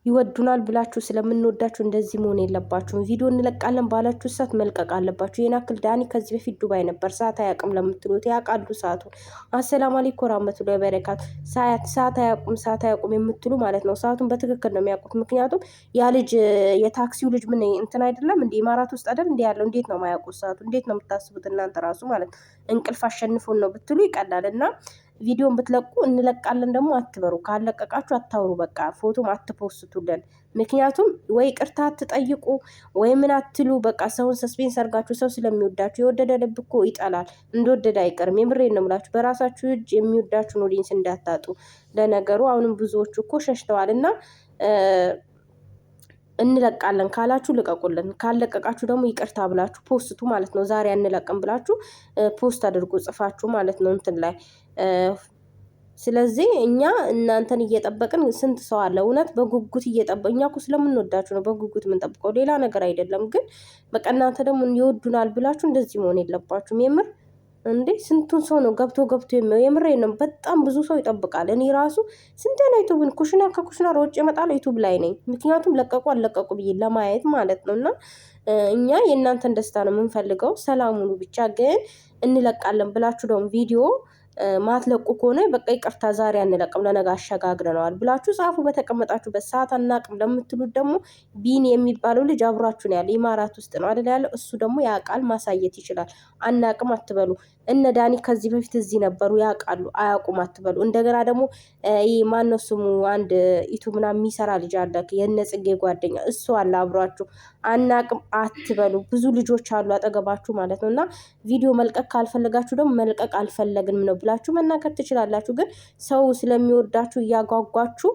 ይወዱናል ብላችሁ ስለምንወዳችሁ እንደዚህ መሆን የለባችሁም። ቪዲዮ እንለቃለን ባላችሁ ሰዓት መልቀቅ አለባችሁ። ይሄን አክል ዳኒ ከዚህ በፊት ዱባይ ነበር። ሰዓት አያውቅም ለምትሉት ያውቃሉ ሰዓቱን። አሰላሙ አለይኩም ወራህመቱላሂ ወበረካቱ። ሰዓት አያውቁም የምትሉ ማለት ነው። ሰዓቱን በትክክል ነው የሚያውቁት። ምክንያቱም ያ ልጅ የታክሲው ልጅ ምን እንትን አይደለም እንዴ? ኢማራት ውስጥ አይደል እንዴ ያለው? እንዴት ነው የማያውቁት ሰዓቱ? እንዴት ነው የምታስቡት እናንተ ራሱ ማለት ነው? እንቅልፍ አሸንፎን ነው ብትሉ ይቀላል። እና ቪዲዮን ብትለቁ እንለቃለን ደግሞ አትበሩ። ካለቀቃችሁ አታውሩ። በቃ ፎቶም አትፖስቱልን። ምክንያቱም ወይ ቅርታ አትጠይቁ ወይ ምን አትሉ። በቃ ሰውን ሰስፔንስ አድርጋችሁ ሰው ስለሚወዳችሁ የወደደ ልብ እኮ ይጠላል፣ እንደወደደ አይቀርም። የምሬን ነው የምላችሁ። በራሳችሁ እጅ የሚወዳችሁን ኦዲየንስ እንዳታጡ። ለነገሩ አሁንም ብዙዎቹ እኮ ሸሽተዋል እና እንለቃለን ካላችሁ ልቀቁልን፣ ካለቀቃችሁ ደግሞ ይቅርታ ብላችሁ ፖስቱ ማለት ነው። ዛሬ አንለቅም ብላችሁ ፖስት አድርጉ ጽፋችሁ ማለት ነው እንትን ላይ። ስለዚህ እኛ እናንተን እየጠበቅን ስንት ሰው አለ እውነት በጉጉት እየጠበቅ እኛ እኮ ስለምንወዳችሁ ነው በጉጉት የምንጠብቀው ሌላ ነገር አይደለም። ግን በቃ እናንተ ደግሞ ይወዱናል ብላችሁ እንደዚህ መሆን የለባችሁም። የምር እንዴ ስንቱን ሰው ነው ገብቶ የሚለው? የምሬ ነው። በጣም ብዙ ሰው ይጠብቃል። እኔ ራሱ ስንቴ ነው ዩቱብን ከኩሽና ሮጬ እመጣለሁ ዩቱብ ላይ ነኝ። ምክንያቱም ለቀቁ አለቀቁ ብዬ ለማየት ማለት ነው። እና እኛ የእናንተን ደስታ ነው የምንፈልገው፣ ሰላሙኑ ብቻ። ግን እንለቃለን ብላችሁ ደግሞ ቪዲዮ ማትለቁ ከሆነ በቃ ይቅርታ ዛሬ አንለቅም ለነገ አሸጋግረነዋል ብላችሁ ጻፉ። በተቀመጣችሁበት ሰዓት አናቅም ለምትሉት ደግሞ ቢኒ የሚባለው ልጅ አብሯችሁ ነው ያለ፣ ኢማራት ውስጥ ነው አይደል ያለው። እሱ ደግሞ ያውቃል፣ ማሳየት ይችላል። አናቅም አትበሉ። እነ ዳኒ ከዚህ በፊት እዚህ ነበሩ፣ ያውቃሉ። አያውቁም አትበሉ። እንደገና ደግሞ ይህ ማነው ስሙ አንድ ዩቱብ ምናምን የሚሰራ ልጅ አለ፣ የነ ጽጌ ጓደኛ፣ እሱ አለ አብሯችሁ። አናቅም አትበሉ። ብዙ ልጆች አሉ አጠገባችሁ ማለት ነው። እና ቪዲዮ መልቀቅ ካልፈለጋችሁ ደግሞ መልቀቅ አልፈለግንም ነው ብላችሁ መናገር ትችላላችሁ። ግን ሰው ስለሚወዳችሁ እያጓጓችሁ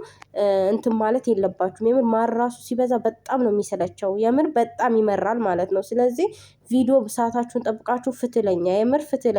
እንትን ማለት የለባችሁም። የምር ማራሱ ሲበዛ በጣም ነው የሚሰለቸው። የምር በጣም ይመራል ማለት ነው። ስለዚህ ቪዲዮ ሰዓታችሁን ጠብቃችሁ ፍትለኛ፣ የምር ፍትለኛ